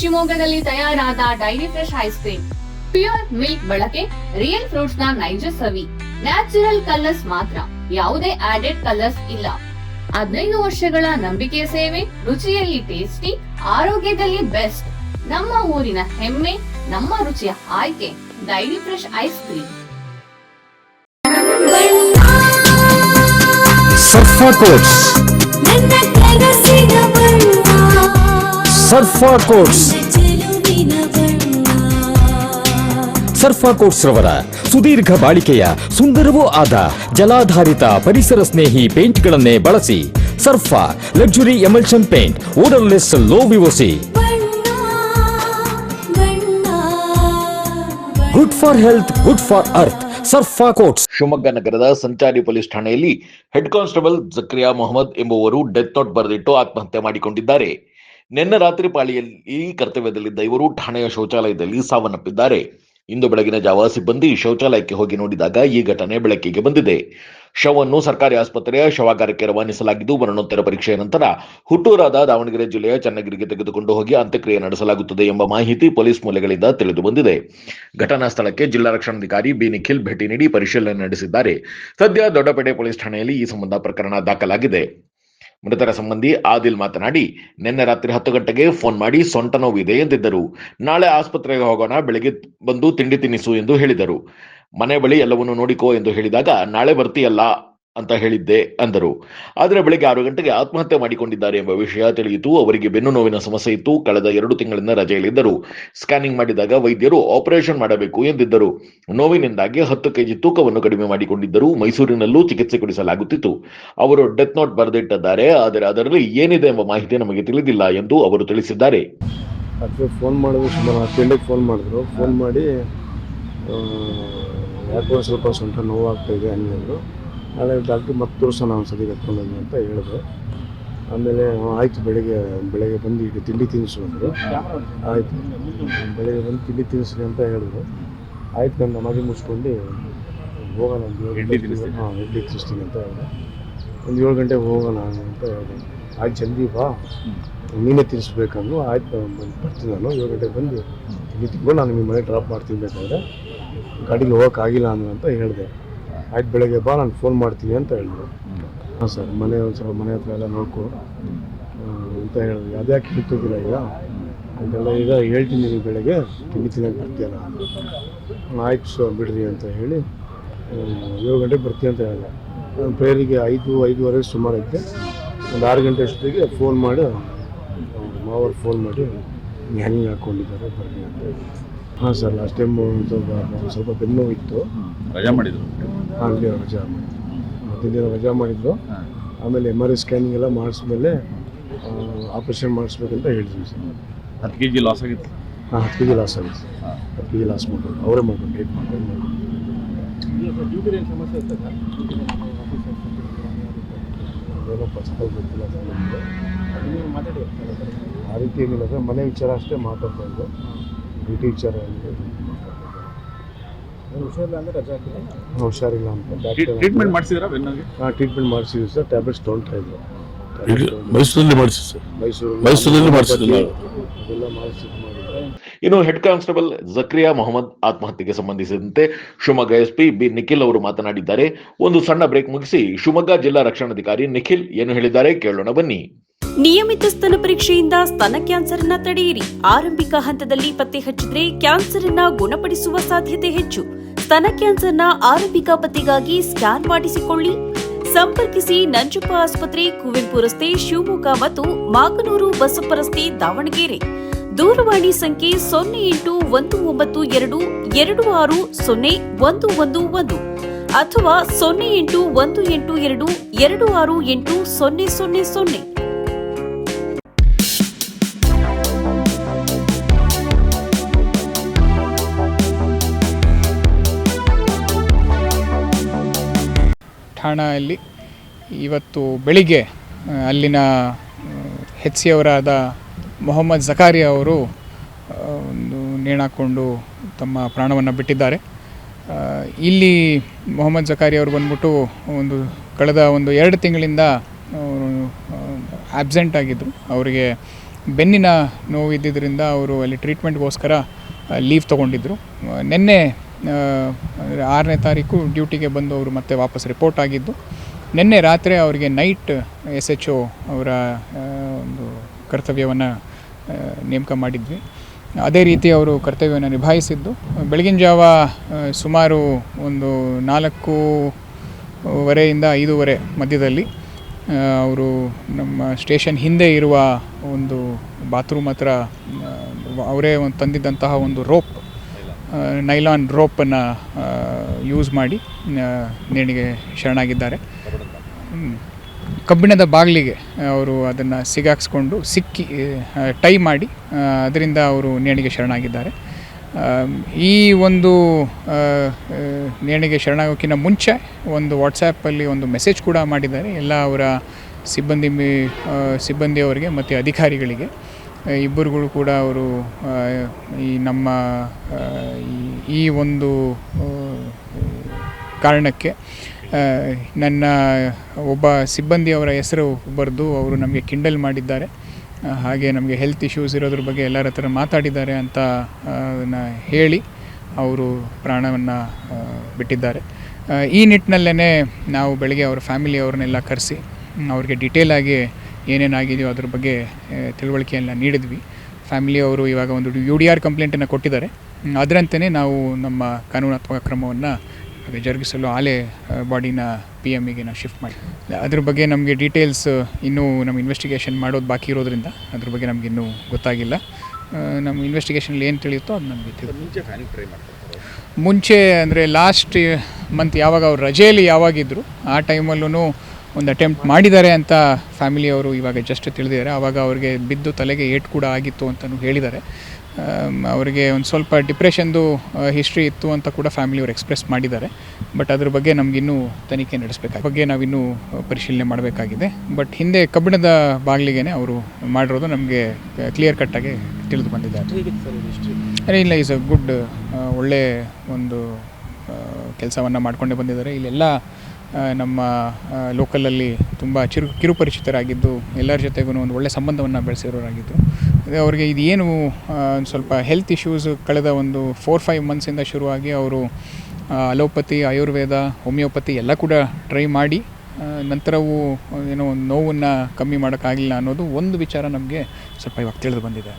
ಶಿವಮೊಗ್ಗದಲ್ಲಿ ತಯಾರಾದ dairy fresh ice cream. Pure milk ಬಳಕೆ, ರಿಯಲ್ ಫ್ರೂಟ್ಸ್ ನ ನೈಜ ಸವಿ, ನ್ಯಾಚುರಲ್ ಕಲರ್ಸ್ ಮಾತ್ರ, ಯಾವುದೇ ಆಡೆಡ್ ಕಲರ್ಸ್ ಇಲ್ಲ. 15 ವರ್ಷಗಳ ನಂಬಿಕೆಯ ಸೇವೆ, ರುಚಿಯಲ್ಲಿ ಟೇಸ್ಟಿ, ಆರೋಗ್ಯದಲ್ಲಿ ಬೆಸ್ಟ್. ನಮ್ಮ ಊರಿನ ಹೆಮ್ಮೆ, ನಮ್ಮ ರುಚಿಯ ಆಯ್ಕೆ dairy fresh ice cream. ಸರ್ಫಾ quotes, ಸರ್ಫಾ quotes, ಸರ್ಫಾ quotes ರವರ ಸುದೀರ್ಘ ಬಾಳಿಕೆಯ ಸುಂದರವೂ ಆದ ಜಲಾಧಾರಿತ ಪರಿಸರ ಸ್ನೇಹಿ ಪೇಂಟ್ಗಳನ್ನೇ ಬಳಸಿ. Sarfa luxury emulsion paint, odourless, low VOC, good for health, good for earth. Sarfa coats. Shivamogga ನಗರದ ಸಂಚಾರಿ ಪೊಲೀಸ್ ಠಾಣೆಯಲ್ಲಿ ಹೆಡ್ ಕಾನ್ಸ್ಟೇಬಲ್ ಜಕ್ರಿಯಾ ಮೊಹಮ್ಮದ್ ಎಂಬುವರು ಡೆತ್ ನೋಟ್ ಬರೆದಿಟ್ಟು ಆತ್ಮಹತ್ಯೆ ಮಾಡಿಕೊಂಡಿದ್ದಾರೆ. ನಿನ್ನೆ ರಾತ್ರಿ ಪಾಳಿಯಲ್ಲಿ ಕರ್ತವ್ಯದಲ್ಲಿದ್ದ ಇವರು ಠಾಣೆಯ ಶೌಚಾಲಯದಲ್ಲಿ ಸಾವನ್ನಪ್ಪಿದ್ದಾರೆ. ಇಂದು ಬೆಳಗಿನ ಜಾವ ಸಿಬ್ಬಂದಿ ಶೌಚಾಲಯಕ್ಕೆ ಹೋಗಿ ನೋಡಿದಾಗ ಈ ಘಟನೆ ಬೆಳಕಿಗೆ ಬಂದಿದೆ. ಶವವನ್ನು ಸರ್ಕಾರಿ ಆಸ್ಪತ್ರೆಯ ಶವಾಗಾರಕ್ಕೆ ರವಾನಿಸಲಾಗಿದ್ದು, ಮರಣೋತ್ತರ ಪರೀಕ್ಷೆಯ ನಂತರ ಹುಟ್ಟೂರಾದ ದಾವಣಗೆರೆ ಜಿಲ್ಲೆಯ ಚನ್ನಗಿರಿಗೆ ತೆಗೆದುಕೊಂಡು ಹೋಗಿ ಅಂತ್ಯಕ್ರಿಯೆ ನಡೆಸಲಾಗುತ್ತದೆ ಎಂಬ ಮಾಹಿತಿ ಪೊಲೀಸ್ ಮೂಲಗಳಿಂದ ತಿಳಿದು ಬಂದಿದೆ. ಘಟನಾ ಸ್ಥಳಕ್ಕೆ ಜಿಲ್ಲಾ ರಕ್ಷಣಾಧಿಕಾರಿ ಬಿ ನಿಖಿಲ್ ಭೇಟಿ ನೀಡಿ ಪರಿಶೀಲನೆ ನಡೆಸಿದ್ದಾರೆ. ಸದ್ಯ ದೊಡ್ಡಪೇಟೆ ಪೊಲೀಸ್ ಠಾಣೆಯಲ್ಲಿ ಈ ಸಂಬಂಧ ಪ್ರಕರಣ ದಾಖಲಾಗಿದೆ. ಮೃತರ ಸಂಬಂಧಿ ಆದಿಲ್ ಮಾತನಾಡಿ, ನಿನ್ನೆ ರಾತ್ರಿ 10 ಗಂಟೆಗೆ ಫೋನ್ ಮಾಡಿ ಸೊಂಟ ನೋವಿದೆ ಎಂದಿದ್ದರು. ನಾಳೆ ಆಸ್ಪತ್ರೆಗೆ ಹೋಗೋಣ, ಬೆಳಗ್ಗೆ ಬಂದು ತಿಂಡಿ ತಿನ್ನಿಸು ಎಂದು ಹೇಳಿದರು. ಮನೆ ಬಳಿ ಎಲ್ಲವನ್ನು ನೋಡಿಕೋ ಎಂದು ಹೇಳಿದಾಗ, ನಾಳೆ ಬರ್ತೀಯಲ್ಲ ಅಂತ ಹೇಳಿದ್ದೆ ಅಂದರು. ಆದರೆ ಬೆಳಗ್ಗೆ 6 ಗಂಟೆಗೆ ಆತ್ಮಹತ್ಯೆ ಮಾಡಿಕೊಂಡಿದ್ದಾರೆ ಎಂಬ ವಿಷಯ ತಿಳಿಯಿತು. ಅವರಿಗೆ ಬೆನ್ನು ನೋವಿನ ಸಮಸ್ಯೆ ಇತ್ತು. ಕಳೆದ 2 ತಿಂಗಳಿಂದ ರಜೆಯಲ್ಲಿದ್ದರು. ಸ್ಕ್ಯಾನಿಂಗ್ ಮಾಡಿದಾಗ ವೈದ್ಯರು ಆಪರೇಷನ್ ಮಾಡಬೇಕು ಎಂದಿದ್ದರು. ನೋವಿನಿಂದಾಗಿ 10 ಕೆಜಿ ತೂಕವನ್ನು ಕಡಿಮೆ ಮಾಡಿಕೊಂಡಿದ್ದರು. ಮೈಸೂರಿನಲ್ಲೂ ಚಿಕಿತ್ಸೆ ಕೊಡಿಸಲಾಗುತ್ತಿತ್ತು. ಅವರು ಡೆತ್ ನೋಟ್ ಬರೆದಿಟ್ಟಿದ್ದಾರೆ. ಆದರೆ ಅದರಲ್ಲಿ ಏನಿದೆ ಎಂಬ ಮಾಹಿತಿ ನಮಗೆ ತಿಳಿದಿಲ್ಲ ಎಂದು ಅವರು ತಿಳಿಸಿದ್ದಾರೆ. ಫೋನ್ ಮಾಡಿದ್ರು, ಸುಮಾರು 10 ಗಂಟೆಗೆ ಫೋನ್ ಮಾಡಿದ್ರು. ಫೋನ್ ಮಾಡಿ ಯಾಕೋ ಸ್ವಲ್ಪ ಸೊಂಟ ನೋವಾಗ್ತಾಯಿದೆ ಅನ್ನೋದು. ನಾಳೆ ಡಾಕ್ಟ್ರು ಮತ್ತೆ ತೋರಿಸೋಣ ಒಂದ್ಸತಿ ಕರ್ಕೊಂಡೋಗಿ ಅಂತ ಹೇಳಿದೆ. ಆಮೇಲೆ ಆಯಿತು, ಬೆಳಗ್ಗೆ ಬಂದು ಈಗ ತಿಂಡಿ ತಿನ್ನಿಸು ಅಂದರು. ಆಯಿತು, ಬೆಳಗ್ಗೆ ಬಂದು ತಿಂಡಿ ತಿನ್ನಿಸ್ರಿ ಅಂತ ಹೇಳಿದ್ರು. ಆಯ್ತು, ನಾನು ನಮಾಜಿ ಮುಗಿಸ್ಕೊಂಡು ಹೋಗೋಣ, ಇಡ್ಲಿ ತಿನ್ನಿಸ್ತೀನಿ ಅಂತ ಹೇಳಿದೆ. ಒಂದು 7 ಗಂಟೆಗೆ ಹೋಗೋಣ ಅಂತ ಹೇಳಿದೆ. ಆಯ್ತು, ಜಲ್ದಿ ಬಾ, ನೀನೇ ತಿನ್ನಿಸ್ಬೇಕಂದ್ರು. ಆಯ್ತು, ಬರ್ತೀನಿ ನಾನು 7 ಗಂಟೆಗೆ ಬಂದು ತಿಂಡಿ ತಿನ್ಕೊಂಡು ನಾನು ನಿಮ್ಮ ಮನೆ ಡ್ರಾಪ್ ಮಾಡ್ತೀನಿ ಬೇಕಾದ್ರೆ, ಗಾಡೀಲಿ ಹೋಗೋಕ್ಕಾಗಿಲ್ಲ ಅಂದ್ರು ಅಂತ ಹೇಳಿದೆ. ಆಯ್ತು, ಬೆಳಗ್ಗೆ ಬಾ, ನಾನು ಫೋನ್ ಮಾಡ್ತೀನಿ ಅಂತ ಹೇಳಿದ್ರು. ಹಾಂ ಸರ್, ಒಂದು ಸ್ವಲ್ಪ ಮನೆ ಹತ್ರ ಎಲ್ಲ ನೋಡ್ಕೊ ಅಂತ ಹೇಳಿದ್ವಿ. ಅದ್ಯಾಕೆ ಹೇಳ್ತಿದ್ದೀರ ಈಗ ಅಂತೆಲ್ಲ, ಈಗ ಹೇಳ್ತೀನಿ ನೀವು ಬೆಳಗ್ಗೆ ತಿಂಡಿ ತಿನ್ನೋಕೆ ಬರ್ತೀಯಲ್ಲ. ಆಯ್ತು ಸರ್ ಬಿಡ್ರಿ ಅಂತ ಹೇಳಿ 7 ಗಂಟೆಗೆ ಬರ್ತೀನಿ ಅಂತ ಹೇಳಿದೆ. ನಾನು ಪ್ರೇಯರಿಗೆ 5-5:15 ಸುಮಾರು ಇದ್ದೆ. ಒಂದು 6 ಗಂಟೆ ಅಷ್ಟೊತ್ತಿಗೆ ಫೋನ್ ಮಾಡಿ, ಮಾವರು ಫೋನ್ ಮಾಡಿ ಹ್ಯಾಂಗಿಂಗ್ ಹಾಕ್ಕೊಂಡಿದ್ದಾರೆ ಬರ್ರಿ ಅಂತ ಹೇಳಿ. ಹಾಂ ಸರ್, ಲಾಸ್ಟ್ ಟೈಮ್ ಸ್ವಲ್ಪ ಬೆನ್ನು ಇತ್ತು, ರಜಾ ಮಾಡಿದ್ರು. ಹಾಂ, ಇಲ್ಲಿ ರಜಾ ಮಾಡಿದ್ರು, 10 ದಿನ ರಜಾ ಮಾಡಿದ್ರು. ಆಮೇಲೆ MRI ಸ್ಕ್ಯಾನಿಂಗ್ ಎಲ್ಲ ಮಾಡಿಸ್ಮೇಲೆ ಆಪ್ರೇಷನ್ ಮಾಡಿಸ್ಬೇಕಂತ ಹೇಳಿದ್ವಿ ಸರ್. 10 kg ಲಾಸ್ ಆಗಿತ್ತು. ಹಾಂ, 10 kg ಲಾಸ್ ಆಗಿದೆ ಸರ್. 10 kg ಲಾಸ್ ಮಾಡ್ಕೊಂಡು ಅವರೇ ಮಾಡ್ಕೊಂಡು ಡೇಟ್ ಮಾಡ್ಕೊಂಡು ಏನಪ್ಪ ಸ್ವಲ್ಪ ಗೊತ್ತಿಲ್ಲ ಸರ್ ನಮಗೆ. ಆ ರೀತಿ ಏನಿಲ್ಲ ಸರ್, ಮನೆ ವಿಚಾರ ಅಷ್ಟೇ ಮಾತಾಡ್ಕೊಂಡು, ಡ್ಯೂಟಿ ವಿಚಾರ ಹುಷಾರಿಲ್ಲ ಅಂತ ಟ್ರೀಟ್ಮೆಂಟ್ ಮಾಡಿಸಿದ್ರಾ ಬೆನ್ನಿಗೆ? ಹಾಂ, ಟ್ರೀಟ್ಮೆಂಟ್ ಮಾಡಿಸಿದ್ವಿ ಸರ್. ಟ್ಯಾಬ್ಲೆಟ್ಸ್ ತೊಗೊಳ್ತಾ ಇದ್ರು. ಮೈಸೂರಲ್ಲಿ ಮಾಡಿಸಿ ಸರ್. ಮೈಸೂರಲ್ಲಿ ಮಾಡಿಸಿದ್ವಿ, ಅದೆಲ್ಲ ಮಾಡಿಸಿದ್ದು. ಇನ್ನು ಹೆಡ್ ಕಾನ್ಸ್ಟೇಬಲ್ ಜಕ್ರಿಯಾ ಮೊಹಮ್ಮದ್ ಆತ್ಮಹತ್ಯೆಗೆ ಸಂಬಂಧಿಸಿದಂತೆ ಶಿವಮೊಗ್ಗ ಎಸ್ಪಿ ಬಿ ನಿಖಿಲ್ ಅವರು ಮಾತನಾಡಿದ್ದಾರೆ. ಒಂದು ಸಣ್ಣ ಬ್ರೇಕ್ ಮುಗಿಸಿ ಶಿವಮೊಗ್ಗ ಜಿಲ್ಲಾ ರಕ್ಷಣಾಧಿಕಾರಿ ನಿಖಿಲ್ ಏನು ಹೇಳಿದ್ದಾರೆ ಕೇಳೋಣ ಬನ್ನಿ. ನಿಯಮಿತ ಸ್ತನ ಪರೀಕ್ಷೆಯಿಂದ ಸ್ತನ ಕ್ಯಾನ್ಸರ್ ಅನ್ನ ತಡೆಯಿರಿ. ಆರಂಭಿಕ ಹಂತದಲ್ಲಿ ಪತ್ತೆ ಹಚ್ಚಿದ್ರೆ ಕ್ಯಾನ್ಸರ್ ಅನ್ನ ಗುಣಪಡಿಸುವ ಸಾಧ್ಯತೆ ಹೆಚ್ಚು. ಸ್ತನ ಕ್ಯಾನ್ಸರ್ನ ಆರಂಭಿಕ ಪತ್ತೆಗಾಗಿ ಸ್ಕ್ಯಾನ್ ಮಾಡಿಸಿಕೊಳ್ಳಿ. ಸಂಪರ್ಕಿಸಿ ನಂಜಪ್ಪ ಆಸ್ಪತ್ರೆ, ಕುವೆಂಪು ರಸ್ತೆ, ಶಿವಮೊಗ್ಗ ಮತ್ತು ಮಾಗನೂರು ಬಸಪ್ಪ ರಸ್ತೆ, ದಾವಣಗೆರೆ. ದೂರವಾಣಿ ಸಂಖ್ಯೆ 081922601111 ಅಥವಾ 081822680000. ಠಾಣೆಯಲ್ಲಿ ಇವತ್ತು ಬೆಳಿಗ್ಗೆ ಅಲ್ಲಿನ HC ಅವರಾದ ಮೊಹಮ್ಮದ್ ಜಕಾರಿಯಾ ಅವರು ಒಂದು ನೇಣಾಕೊಂಡು ತಮ್ಮ ಪ್ರಾಣವನ್ನು ಬಿಟ್ಟಿದ್ದಾರೆ. ಇಲ್ಲಿ ಮೊಹಮ್ಮದ್ ಜಕಾರಿಯಾ ಅವರು ಬಂದ್ಬಿಟ್ಟು ಕಳೆದ 2 ತಿಂಗಳಿಂದ ಆಬ್ಸೆಂಟ್ ಆಗಿದ್ದರು. ಅವರಿಗೆ ಬೆನ್ನಿನ ನೋವು ಇದ್ದಿದ್ದರಿಂದ ಅವರು ಅಲ್ಲಿ ಟ್ರೀಟ್ಮೆಂಟ್ಗೋಸ್ಕರ ಲೀವ್ ತೊಗೊಂಡಿದ್ದರು. ನಿನ್ನೆ 6ನೇ ತಾರೀಕು ಡ್ಯೂಟಿಗೆ ಬಂದು ಅವರು ಮತ್ತೆ ವಾಪಸ್ ರಿಪೋರ್ಟ್ ಆಗಿದ್ದು, ನಿನ್ನೆ ರಾತ್ರಿ ಅವರಿಗೆ ನೈಟ್ SHO ಅವರ ಒಂದು ಕರ್ತವ್ಯವನ್ನು ನೇಮಕ ಮಾಡಿದ್ವಿ. ಅದೇ ರೀತಿ ಅವರು ಕರ್ತವ್ಯವನ್ನು ನಿಭಾಯಿಸಿದ್ದು. ಬೆಳಗಿನ ಜಾವ ಸುಮಾರು ಒಂದು 4:15 5:30 ಮಧ್ಯದಲ್ಲಿ ಅವರು ನಮ್ಮ ಸ್ಟೇಷನ್ ಹಿಂದೆ ಇರುವ ಒಂದು ಬಾತ್ರೂಮ್ ಹತ್ರ ಅವರೇ ಒಂದು ತಂದಿದ್ದಂತಹ ಒಂದು ನೈಲಾನ್ ರೋಪನ್ನು ಯೂಸ್ ಮಾಡಿ ನೇಣಿಗೆ ಶರಣಾಗಿದ್ದಾರೆ. ಕಬ್ಬಿಣದ ಬಾಗಿಲಿಗೆ ಅವರು ಅದನ್ನು ಸಿಕ್ಕಿ ಟೈ ಮಾಡಿ ಅದರಿಂದ ಅವರು ನೇಣಿಗೆ ಶರಣಾಗಿದ್ದಾರೆ. ಈ ಒಂದು ನೇಣಿಗೆ ಶರಣಾಗೋಕ್ಕಿಂತ ಮುಂಚೆ ಒಂದು ವಾಟ್ಸಾಪಲ್ಲಿ ಒಂದು ಮೆಸೇಜ್ ಕೂಡ ಮಾಡಿದ್ದಾರೆ ಎಲ್ಲ ಅವರ ಸಿಬ್ಬಂದಿಯವರಿಗೆ ಮತ್ತು ಅಧಿಕಾರಿಗಳಿಗೆ. ಇಬ್ಬರುಗಳು ಕೂಡ ಅವರು ಈ ನಮ್ಮ ಈ ಒಂದು ಕಾರಣಕ್ಕೆ ನನ್ನ ಒಬ್ಬ ಸಿಬ್ಬಂದಿಯವರ ಹೆಸರು ಬರೆದು ಅವರು ನಮಗೆ ಕಿಂಡಲ್ ಮಾಡಿದ್ದಾರೆ. ಹಾಗೆ ನಮಗೆ ಹೆಲ್ತ್ ಇಶ್ಯೂಸ್ ಇರೋದ್ರ ಬಗ್ಗೆ ಎಲ್ಲರ ಹತ್ರ ಮಾತಾಡಿದ್ದಾರೆ ಅಂತ ಹೇಳಿ ಅವರು ಪ್ರಾಣವನ್ನು ಬಿಟ್ಟಿದ್ದಾರೆ. ಈ ನಿಟ್ಟಿನಲ್ಲೇ ನಾವು ಬೆಳಗ್ಗೆ ಅವರ ಫ್ಯಾಮಿಲಿಯವ್ರನ್ನೆಲ್ಲ ಕರೆಸಿ ಅವ್ರಿಗೆ ಡೀಟೇಲಾಗಿ ಏನೇನಾಗಿದೆಯೋ ಅದ್ರ ಬಗ್ಗೆ ತಿಳುವಳಿಕೆಯನ್ನು ನೀಡಿದ್ವಿ. ಫ್ಯಾಮಿಲಿಯವರು ಇವಾಗ ಒಂದು UDR ಕಂಪ್ಲೇಂಟನ್ನು ಕೊಟ್ಟಿದ್ದಾರೆ. ಅದರಂತೆಯೇ ನಾವು ನಮ್ಮ ಕಾನೂನಾತ್ಮಕ ಕ್ರಮವನ್ನು ಜರುಗಿಸಲು ಆಲೆ ಬಾಡಿನ PMಗೆ ನಾವು ಶಿಫ್ಟ್ ಮಾಡಿ. ಅದ್ರ ಬಗ್ಗೆ ನಮಗೆ ಡೀಟೇಲ್ಸ್ ಇನ್ನೂ ನಮ್ಮ ಇನ್ವೆಸ್ಟಿಗೇಷನ್ ಮಾಡೋದು ಬಾಕಿ ಇರೋದ್ರಿಂದ ಅದ್ರ ಬಗ್ಗೆ ನಮ್ಗೆ ಇನ್ನೂ ಗೊತ್ತಾಗಿಲ್ಲ. ನಮ್ಮ ಇನ್ವೆಸ್ಟಿಗೇಷನಲ್ಲಿ ಏನು ತಿಳಿಯುತ್ತೋ ಅದು ನಮಗೆ ಮುಂಚೆ ಅಂದರೆ ಲಾಸ್ಟ್ ಮಂತ್ ಯಾವಾಗ ಅವ್ರು ರಜೆಯಲ್ಲಿ ಯಾವಾಗಿದ್ದರು ಆ ಟೈಮಲ್ಲೂ ಒಂದು ಅಟೆಂಪ್ಟ್ ಮಾಡಿದ್ದಾರೆ ಅಂತ ಫ್ಯಾಮಿಲಿಯವರು ಇವಾಗ ಜಸ್ಟ್ ತಿಳಿದಿದ್ದಾರೆ. ಆವಾಗ ಅವ್ರಿಗೆ ಬಿದ್ದು ತಲೆಗೆ ಏಟು ಕೂಡ ಆಗಿತ್ತು ಅಂತಲೂ ಹೇಳಿದ್ದಾರೆ. ಅವರಿಗೆ ಒಂದು ಸ್ವಲ್ಪ ಡಿಪ್ರೆಷನ್ದು ಹಿಸ್ಟ್ರಿ ಇತ್ತು ಅಂತ ಕೂಡ ಫ್ಯಾಮಿಲಿಯವರು ಎಕ್ಸ್ಪ್ರೆಸ್ ಮಾಡಿದ್ದಾರೆ. ಬಟ್ ಅದ್ರ ಬಗ್ಗೆ ನಮಗಿನ್ನೂ ತನಿಖೆ ನಡೆಸಬೇಕಾಗಿದೆ. ಬಗ್ಗೆ ನಾವಿನ್ನೂ ಪರಿಶೀಲನೆ ಮಾಡಬೇಕಾಗಿದೆ. ಬಟ್ ಹಿಂದೆ ಕಬ್ಬಿಣದ ಬಾಗಿಲಿಗೆ ಅವರು ಮಾಡಿರೋದು ನಮಗೆ ಕ್ಲಿಯರ್ ಕಟ್ಟಾಗಿ ತಿಳಿದು ಬಂದಿದ್ದಾರೆ. ಇಲ್ಲ, ಈಸ್ ಅ ಗುಡ್, ಒಳ್ಳೆ ಒಂದು ಕೆಲಸವನ್ನು ಮಾಡಿಕೊಂಡೇ ಬಂದಿದ್ದಾರೆ. ಇಲ್ಲೆಲ್ಲ ನಮ್ಮ ಲೋಕಲಲ್ಲಿ ತುಂಬ ಕಿರುಪರಿಚಿತರಾಗಿದ್ದು ಎಲ್ಲರ ಜೊತೆಗೂ ಒಂದು ಒಳ್ಳೆಯ ಸಂಬಂಧವನ್ನು ಬೆಳೆಸಿರೋರಾಗಿದ್ದರು. ಅವರಿಗೆ ಇದೇನು ಸ್ವಲ್ಪ ಹೆಲ್ತ್ ಇಶ್ಯೂಸ್ ಕಳೆದ ಒಂದು 4-5 ಮಂತ್ಸಿಂದ ಶುರುವಾಗಿ ಅವರು ಅಲೋಪತಿ, ಆಯುರ್ವೇದ, ಹೋಮಿಯೋಪತಿ ಎಲ್ಲ ಕೂಡ ಟ್ರೈ ಮಾಡಿ ನಂತರವೂ ಏನೋ ಒಂದು ನೋವನ್ನು ಕಮ್ಮಿ ಮಾಡೋಕ್ಕಾಗಲಿಲ್ಲ ಅನ್ನೋದು ಒಂದು ವಿಚಾರ ನಮಗೆ ಸ್ವಲ್ಪ ಇವಾಗ ತಿಳಿದು ಬಂದಿದೆ.